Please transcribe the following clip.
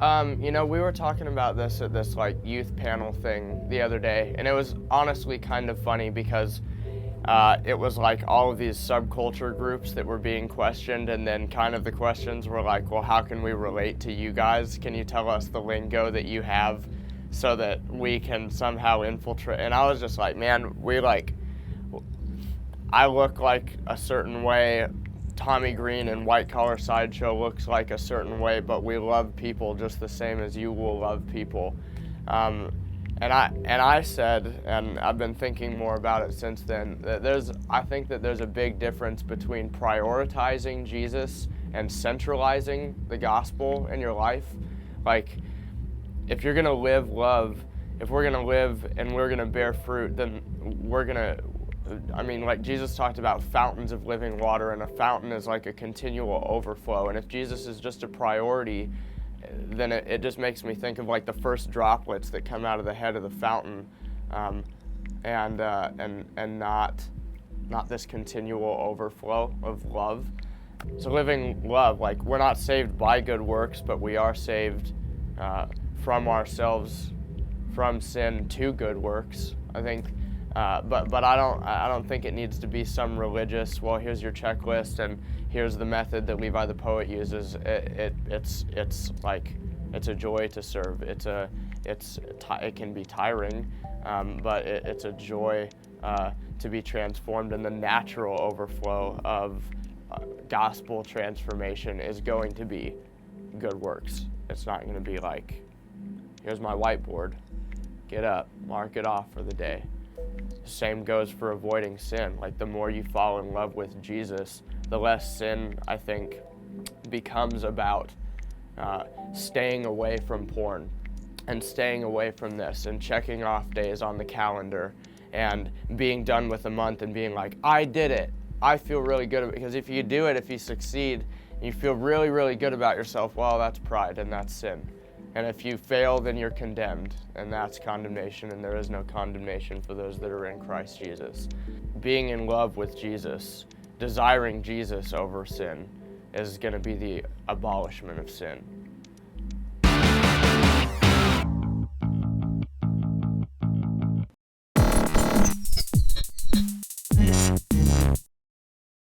We were talking about this at this like youth panel thing the other day, and it was honestly kind of funny because it was like all of these subculture groups that were being questioned, and then kind of the questions were like, well, how can we relate to you guys? Can you tell us the lingo that you have so that we can somehow infiltrate? And I was just like, man, I look like a certain way. Tommy Green and White Collar Sideshow looks like a certain way, but we love people just the same as you will love people. And I said, and I've been thinking more about it since then, that I think that there's a big difference between prioritizing Jesus and centralizing the gospel in your life. Like, if you're gonna live love, if we're gonna live and we're gonna bear fruit, then like Jesus talked about fountains of living water, and a fountain is like a continual overflow. And if Jesus is just a priority, then it just makes me think of like the first droplets that come out of the head of the fountain, and not this continual overflow of love. So living love, like we're not saved by good works, but we are saved from ourselves, from sin to good works. I think. But I don't think it needs to be some religious, well, here's your checklist and here's the method that Levi the Poet uses. It's like, it's a joy to serve. It can be tiring, but it's a joy to be transformed, and the natural overflow of gospel transformation is going to be good works. It's not going to be like, here's my whiteboard, get up, mark it off for the day. Same goes for avoiding sin. Like, the more you fall in love with Jesus, the less sin, I think, becomes about staying away from porn and staying away from this and checking off days on the calendar and being done with a month and being like, I did it. I feel really good about it. Because if you do it, if you succeed, and you feel really, really good about yourself, well, that's pride and that's sin. And if you fail, then you're condemned, and that's condemnation, and there is no condemnation for those that are in Christ Jesus. Being in love with Jesus, desiring Jesus over sin, is going to be the abolishment of sin.